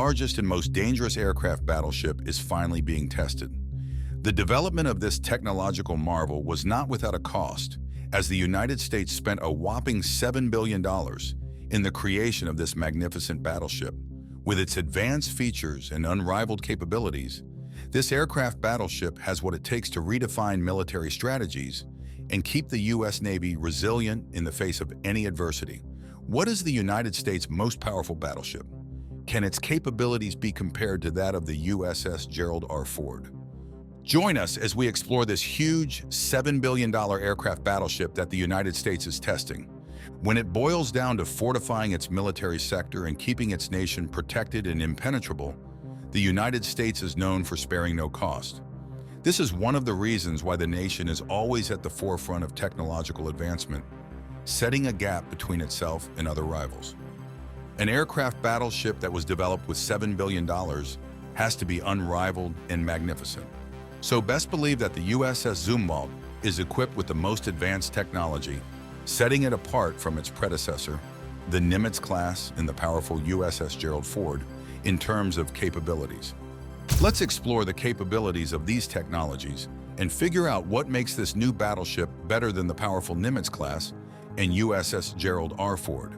largest and most dangerous aircraft battleship is finally being tested. The development of this technological marvel was not without a cost, as the United States spent a whopping $7 billion in the creation of this magnificent battleship. With its advanced features and unrivaled capabilities, this aircraft battleship has what it takes to redefine military strategies and keep the U.S. Navy resilient in the face of any adversity. What is the United States' most powerful battleship? Can its capabilities be compared to that of the USS Gerald R Ford? Join us as we explore this huge $7 billion aircraft battleship that the United States is testing. When it boils down to fortifying its military sector and keeping its nation protected and impenetrable, the United States is known for sparing no cost. This is one of the reasons why the nation is always at the forefront of technological advancement, setting a gap between itself and other rivals. An aircraft battleship that was developed with $7 billion has to be unrivaled and magnificent. So best believe that the USS Gerald is equipped with the most advanced technology, setting it apart from its predecessor, the Nimitz class and the powerful USS Gerald Ford, in terms of capabilities. Let's explore the capabilities of these technologies and figure out what makes this new battleship better than the powerful Nimitz class and USS Gerald R Ford.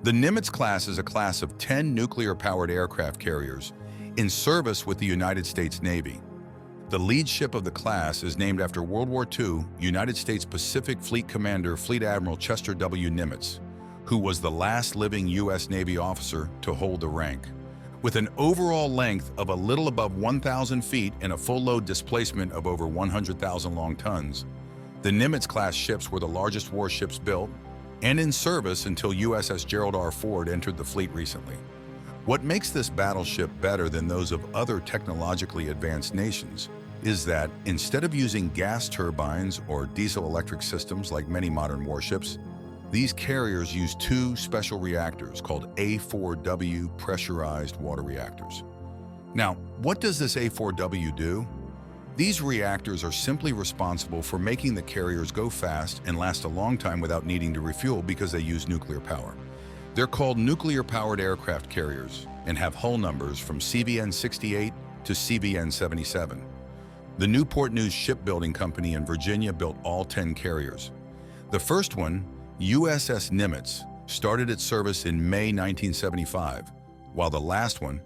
The Nimitz class is a class of 10 nuclear-powered aircraft carriers in service with the United States Navy. The lead ship of the class is named after World War II United States Pacific Fleet Commander Fleet Admiral Chester W. Nimitz, who was the last living U.S. Navy officer to hold the rank. With an overall length of a little above 1,000 feet and a full load displacement of over 100,000 long tons, the Nimitz-class ships were the largest warships built and in service until USS Gerald R Ford entered the fleet recently. What makes this battleship better than those of other technologically advanced nations is that instead of using gas turbines or diesel-electric systems like many modern warships, these carriers use two special reactors called A4W pressurized water reactors. Now, what does this A4W do? These reactors are simply responsible for making the carriers go fast and last a long time without needing to refuel because they use nuclear power. They're called nuclear-powered aircraft carriers and have hull numbers from CVN-68 to CVN-77. The Newport News Shipbuilding Company in Virginia built all 10 carriers. The first one, USS Nimitz, started its service in May 1975, while the last one,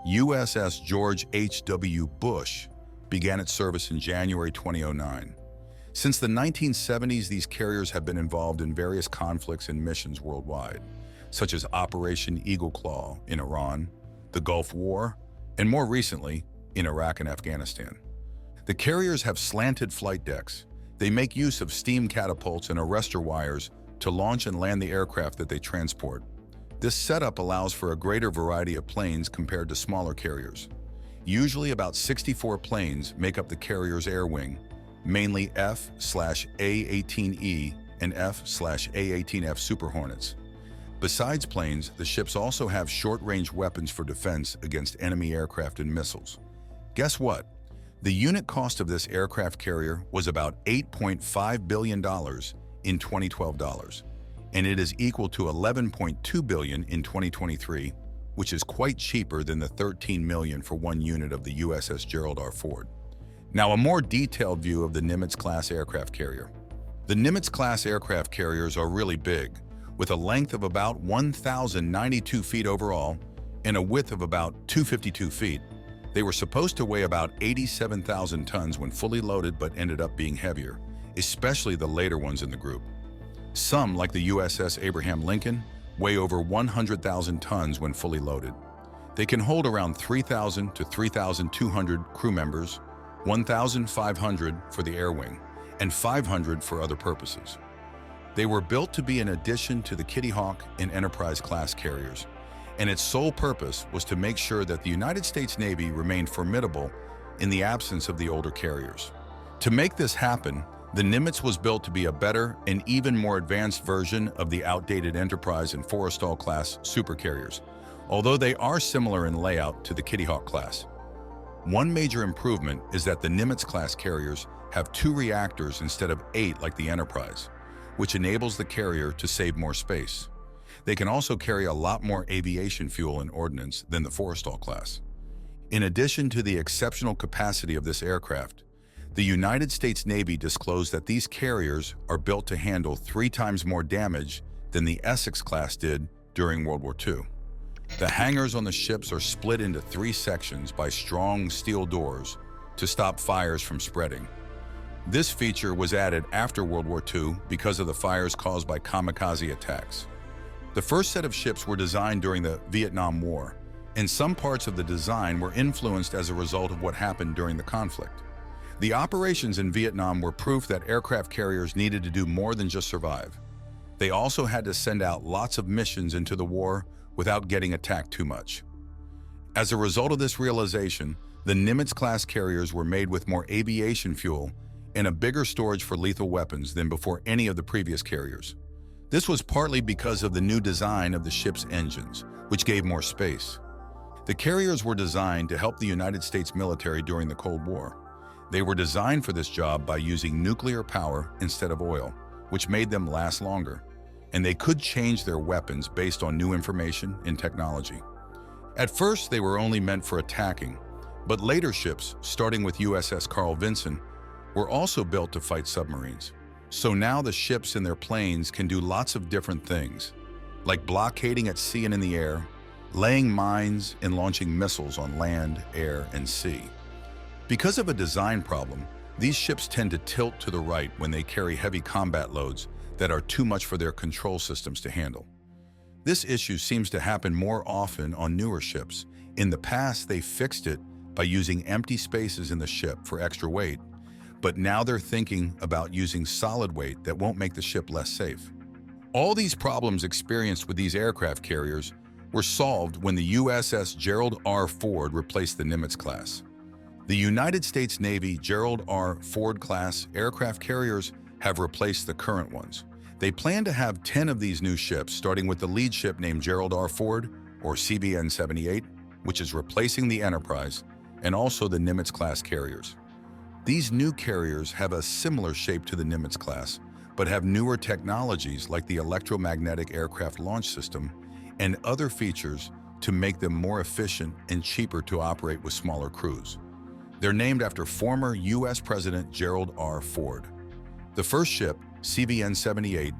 USS George H.W. Bush, began its service in January 2009. Since the 1970s, these carriers have been involved in various conflicts and missions worldwide, such as Operation Eagle Claw in Iran, the Gulf War, and more recently, in Iraq and Afghanistan. The carriers have slanted flight decks. They make use of steam catapults and arrestor wires to launch and land the aircraft that they transport. This setup allows for a greater variety of planes compared to smaller carriers. Usually about 64 planes make up the carrier's air wing, mainly F/A-18E and F/A-18F Super Hornets. Besides planes, the ships also have short-range weapons for defense against enemy aircraft and missiles. Guess what? The unit cost of this aircraft carrier was about $8.5 billion in 2012 dollars, and it is equal to $11.2 billion in 2023, which is quite cheaper than the $13 million for one unit of the USS Gerald R Ford. Now, a more detailed view of the Nimitz-class aircraft carrier. The Nimitz-class aircraft carriers are really big, with a length of about 1,092 feet overall and a width of about 252 feet. They were supposed to weigh about 87,000 tons when fully loaded, but ended up being heavier, especially the later ones in the group. Some, like the USS Abraham Lincoln, weigh over 100,000 tons when fully loaded. They can hold around 3,000 to 3,200 crew members, 1,500 for the air wing, and 500 for other purposes. They were built to be an addition to the Kitty Hawk and Enterprise class carriers, and its sole purpose was to make sure that the United States Navy remained formidable in the absence of the older carriers. To make this happen, the Nimitz was built to be a better and even more advanced version of the outdated Enterprise and Forrestal class supercarriers, although they are similar in layout to the Kitty Hawk class. One major improvement is that the Nimitz class carriers have 2 reactors instead of 8 like the Enterprise, which enables the carrier to save more space. They can also carry a lot more aviation fuel and ordnance than the Forrestal class. In addition to the exceptional capacity of this aircraft, the United States Navy disclosed that these carriers are built to handle 3 times more damage than the Essex class did during World War II. The hangars on the ships are split into 3 sections by strong steel doors to stop fires from spreading. This feature was added after World War II because of the fires caused by kamikaze attacks. The first set of ships were designed during the Vietnam War, and some parts of the design were influenced as a result of what happened during the conflict. The operations in Vietnam were proof that aircraft carriers needed to do more than just survive. They also had to send out lots of missions into the war without getting attacked too much. As a result of this realization, the Nimitz-class carriers were made with more aviation fuel and a bigger storage for lethal weapons than before any of the previous carriers. This was partly because of the new design of the ship's engines, which gave more space. The carriers were designed to help the United States military during the Cold War. They were designed for this job by using nuclear power instead of oil, which made them last longer, and they could change their weapons based on new information and technology. At first, they were only meant for attacking, but later ships, starting with USS Carl Vinson, were also built to fight submarines. So now the ships and their planes can do lots of different things, like blockading at sea and in the air, laying mines, and launching missiles on land, air, and sea. Because of a design problem, these ships tend to tilt to the right when they carry heavy combat loads that are too much for their control systems to handle. This issue seems to happen more often on newer ships. In the past, they fixed it by using empty spaces in the ship for extra weight, but now they're thinking about using solid weight that won't make the ship less safe. All these problems experienced with these aircraft carriers were solved when the USS Gerald R Ford replaced the Nimitz class. The United States Navy Gerald R Ford class aircraft carriers have replaced the current ones. They plan to have 10 of these new ships, starting with the lead ship named Gerald R Ford, or CVN-78, which is replacing the Enterprise, and also the Nimitz class carriers. These new carriers have a similar shape to the Nimitz class, but have newer technologies like the electromagnetic aircraft launch system and other features to make them more efficient and cheaper to operate with smaller crews. They're named after former U.S. President Gerald R. Ford. The first ship, CVN-78,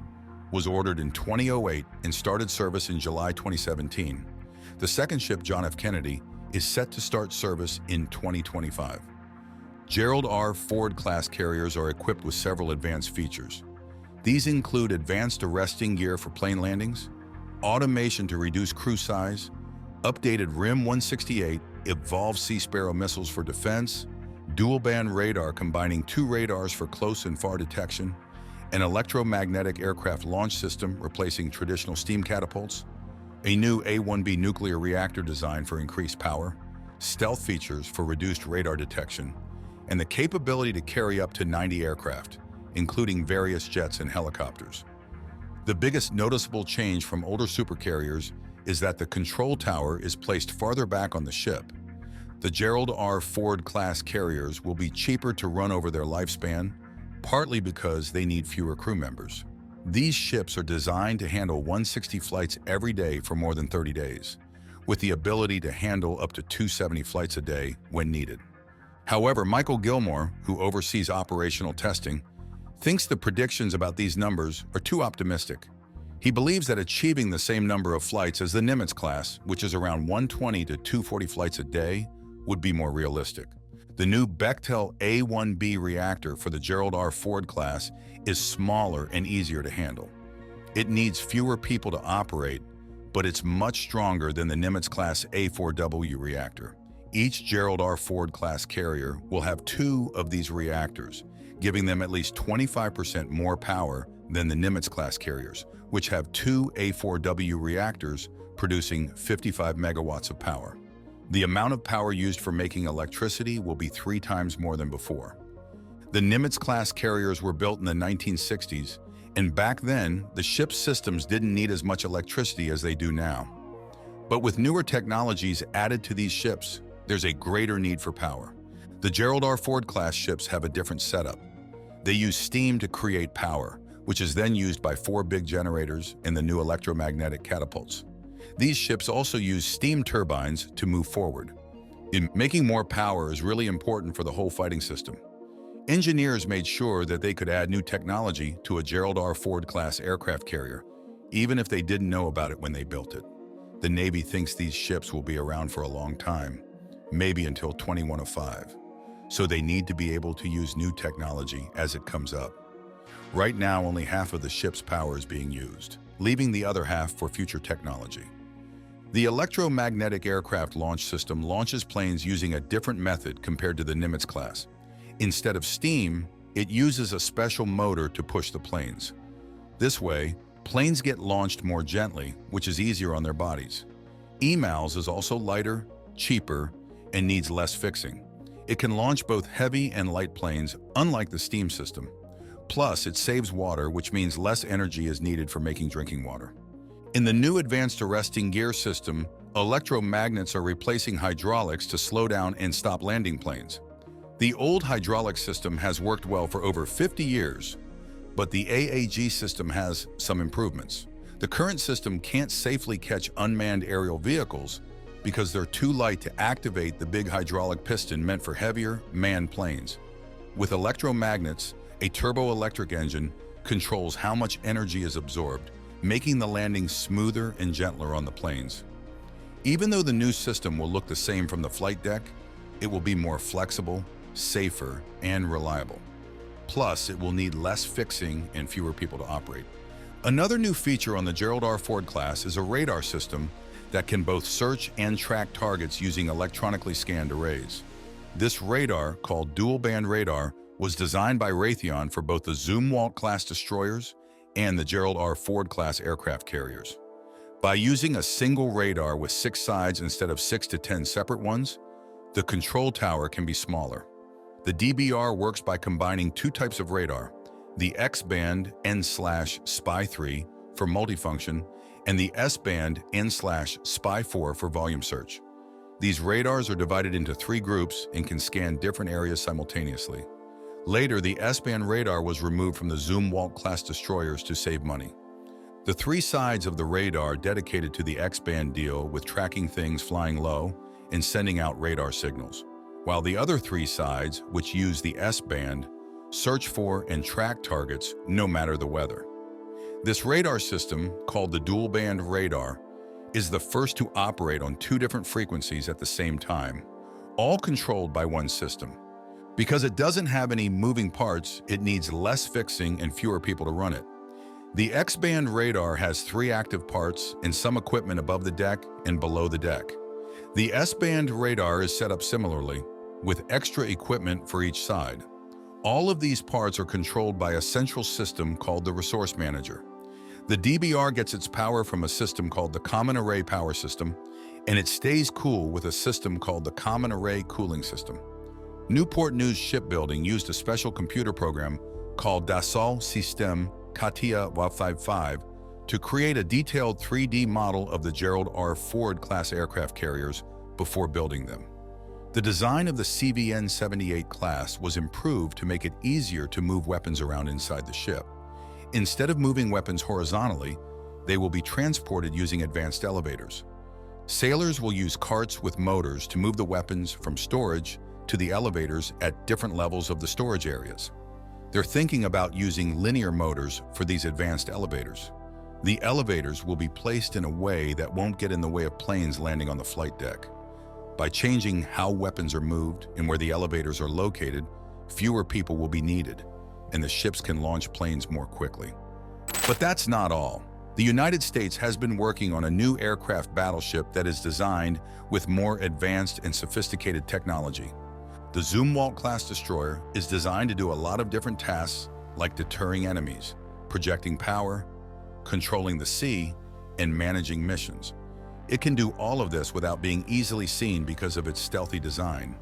was ordered in 2008 and started service in July 2017. The second ship, John F. Kennedy, is set to start service in 2025. Gerald R. Ford class carriers are equipped with several advanced features. These include advanced arresting gear for plane landings, automation to reduce crew size, updated RIM-168 Evolved Sea Sparrow missiles for defense, dual-band radar combining 2 radars for close and far detection, an electromagnetic aircraft launch system replacing traditional steam catapults, a new A-1B nuclear reactor design for increased power, stealth features for reduced radar detection, and the capability to carry up to 90 aircraft, including various jets and helicopters. The biggest noticeable change from older supercarriers is that the control tower is placed farther back on the ship. The Gerald R. Ford class carriers will be cheaper to run over their lifespan, partly because they need fewer crew members. These ships are designed to handle 160 flights every day for more than 30 days, with the ability to handle up to 270 flights a day when needed. However, Michael Gilmore, who oversees operational testing, thinks the predictions about these numbers are too optimistic. He believes that achieving the same number of flights as the Nimitz class, which is around 120 to 240 flights a day, would be more realistic. The new Bechtel A-1B reactor for the Gerald R. Ford class is smaller and easier to handle. It needs fewer people to operate, but it's much stronger than the Nimitz class A-4W reactor. Each Gerald R. Ford class carrier will have 2 of these reactors, giving them at least 25% more power than the Nimitz class carriers, which have 2 A-4W reactors producing 55 megawatts of power. The amount of power used for making electricity will be 3 times more than before. The Nimitz class carriers were built in the 1960s, and back then, the ship's systems didn't need as much electricity as they do now. But with newer technologies added to these ships, there's a greater need for power. The Gerald R. Ford class ships have a different setup. They use steam to create power, which is then used by 4 big generators in the new electromagnetic catapults. These ships also use steam turbines to move forward. Making more power is really important for the whole fighting system. Engineers made sure that they could add new technology to a Gerald R Ford class aircraft carrier, even if they didn't know about it when they built it. The Navy thinks these ships will be around for a long time, maybe until 2105. So they need to be able to use new technology as it comes up. Right now, only half of the ship's power is being used, leaving the other half for future technology. The electromagnetic aircraft launch system launches planes using a different method compared to the Nimitz class. Instead of steam, it uses a special motor to push the planes. This way, planes get launched more gently, which is easier on their bodies. EMALS is also lighter, cheaper, and needs less fixing. It can launch both heavy and light planes, unlike the steam system. Plus, it saves water, which means less energy is needed for making drinking water. In the new advanced arresting gear system, electromagnets are replacing hydraulics to slow down and stop landing planes. The old hydraulic system has worked well for over 50 years, but the AAG system has some improvements. The current system can't safely catch unmanned aerial vehicles because they're too light to activate the big hydraulic piston meant for heavier, manned planes. With electromagnets, a turboelectric engine controls how much energy is absorbed, making the landing smoother and gentler on the planes. Even though the new system will look the same from the flight deck, it will be more flexible, safer, and reliable. Plus, it will need less fixing and fewer people to operate. Another new feature on the Gerald R Ford class is a radar system that can both search and track targets using electronically scanned arrays. This radar, called dual-band radar, was designed by Raytheon for both the Zumwalt class destroyers and the Gerald R Ford class aircraft carriers. By using a single radar with 6 sides instead of 6 to 10 separate ones, the control tower can be smaller. The DBR works by combining 2 types of radar, the X-band N/SPY-3 for multifunction and the S-band N/SPY-4 for volume search. These radars are divided into 3 groups and can scan different areas simultaneously. Later, the S-band radar was removed from the Zumwalt class destroyers to save money. The 3 sides of the radar dedicated to the X-band deal with tracking things flying low and sending out radar signals, while the other 3 sides, which use the S-band, search for and track targets no matter the weather. This radar system, called the dual-band radar, is the first to operate on 2 different frequencies at the same time, all controlled by one system. Because it doesn't have any moving parts, it needs less fixing and fewer people to run it. The X-band radar has 3 active parts and some equipment above the deck and below the deck. The S-band radar is set up similarly, with extra equipment for each side. All of these parts are controlled by a central system called the Resource Manager. The DBR gets its power from a system called the Common Array Power System, and it stays cool with a system called the Common Array Cooling System. Newport News Shipbuilding used a special computer program called Dassault Systèmes CATIA W55 to create a detailed 3D model of the Gerald R Ford class aircraft carriers before building them. The design of the CVN-78 class was improved to make it easier to move weapons around inside the ship. Instead of moving weapons horizontally, they will be transported using advanced elevators. Sailors will use carts with motors to move the weapons from storage to the elevators at different levels of the storage areas. They're thinking about using linear motors for these advanced elevators. The elevators will be placed in a way that won't get in the way of planes landing on the flight deck. By changing how weapons are moved and where the elevators are located, fewer people will be needed, and the ships can launch planes more quickly. But that's not all. The United States has been working on a new aircraft battleship that is designed with more advanced and sophisticated technology. The Zumwalt class destroyer is designed to do a lot of different tasks like deterring enemies, projecting power, controlling the sea, and managing missions. It can do all of this without being easily seen because of its stealthy design.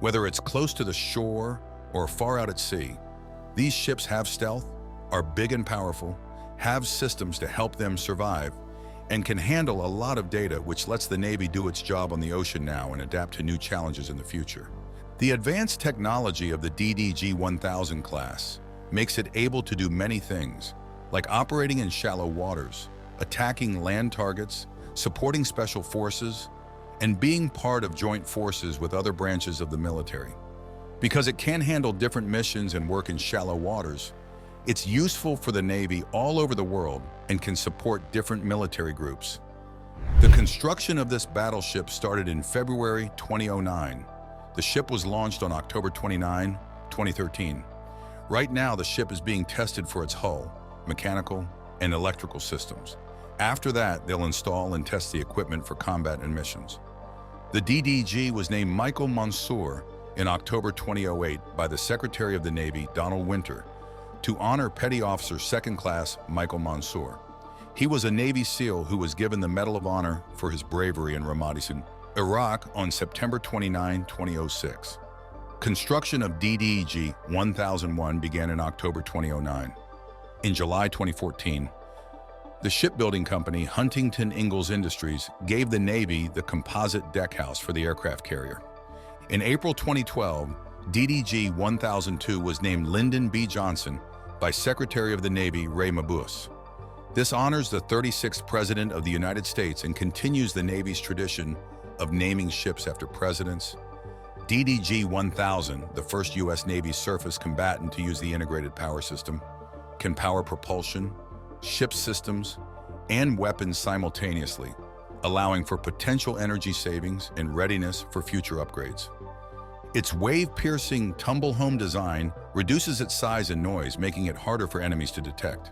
Whether it's close to the shore or far out at sea, these ships have stealth, are big and powerful, have systems to help them survive, and can handle a lot of data, which lets the Navy do its job on the ocean now and adapt to new challenges in the future. The advanced technology of the DDG-1000 class makes it able to do many things, like operating in shallow waters, attacking land targets, supporting special forces, and being part of joint forces with other branches of the military. Because it can handle different missions and work in shallow waters, it's useful for the Navy all over the world and can support different military groups. The construction of this battleship started in February 2009. The ship was launched on October 29, 2013. Right now, the ship is being tested for its hull, mechanical, and electrical systems. After that, they'll install and test the equipment for combat and missions. The DDG was named Michael Mansour in October 2008 by the Secretary of the Navy, Donald Winter, to honor Petty Officer Second Class Michael Mansour. He was a Navy SEAL who was given the Medal of Honor for his bravery in Ramadi, Iraq on September 29, 2006. Construction of DDG 1001 began in October 2009. In July 2014, the shipbuilding company Huntington Ingalls Industries gave the Navy the composite deckhouse for the aircraft carrier. In April 2012, DDG 1002 was named Lyndon B. Johnson by Secretary of the Navy Ray Mabus. This honors the 36th President of the United States and continues the Navy's tradition of naming ships after presidents. DDG 1000, the first U.S. Navy surface combatant to use the integrated power system, can power propulsion, ship systems, and weapons simultaneously, allowing for potential energy savings and readiness for future upgrades. Its wave-piercing tumble-home design reduces its size and noise, making it harder for enemies to detect.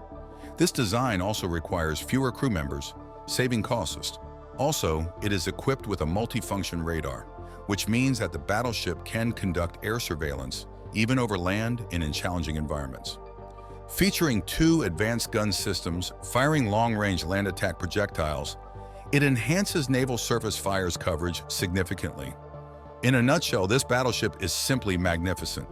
This design also requires fewer crew members, saving costs. Also, it is equipped with a multifunction radar, which means that the battleship can conduct air surveillance even over land and in challenging environments. Featuring 2 advanced gun systems firing long-range land attack projectiles, it enhances naval surface fires coverage significantly. In a nutshell, this battleship is simply magnificent.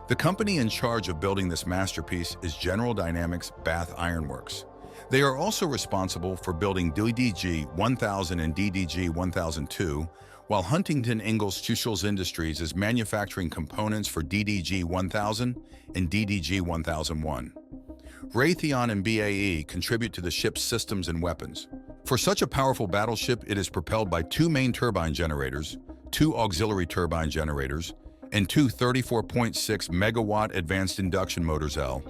The company in charge of building this masterpiece is General Dynamics Bath Iron Works. They are also responsible for building DDG 1000 and DDG 1002, while Huntington Ingalls Industries is manufacturing components for DDG 1000 and DDG 1001. Raytheon and BAE contribute to the ship's systems and weapons. For such a powerful battleship, it is propelled by 2 main turbine generators, 2 auxiliary turbine generators, and 2 34.6 megawatt advanced induction motors L.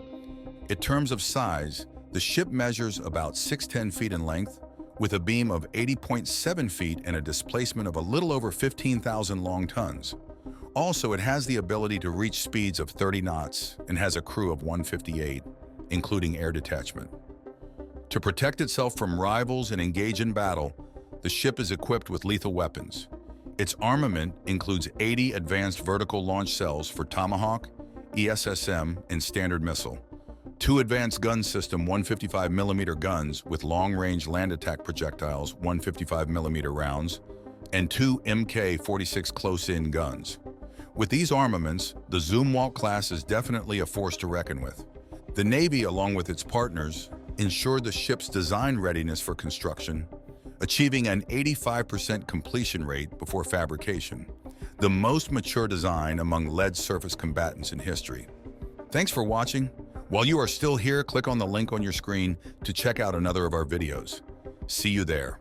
In terms of size, the ship measures about 610 feet in length, with a beam of 80.7 feet and a displacement of a little over 15,000 long tons. Also, it has the ability to reach speeds of 30 knots and has a crew of 158, including air detachment. To protect itself from rivals and engage in battle, the ship is equipped with lethal weapons. Its armament includes 80 advanced vertical launch cells for Tomahawk, ESSM, and Standard Missile, 2 advanced gun system 155mm guns with long-range land attack projectiles 155mm rounds, and 2 Mk-46 close-in guns. With these armaments, the Zumwalt class is definitely a force to reckon with. The Navy, along with its partners, ensured the ship's design readiness for construction, achieving an 85% completion rate before fabrication, the most mature design among lead surface combatants in history. Thanks for watching. While you are still here, click on the link on your screen to check out another of our videos. See you there.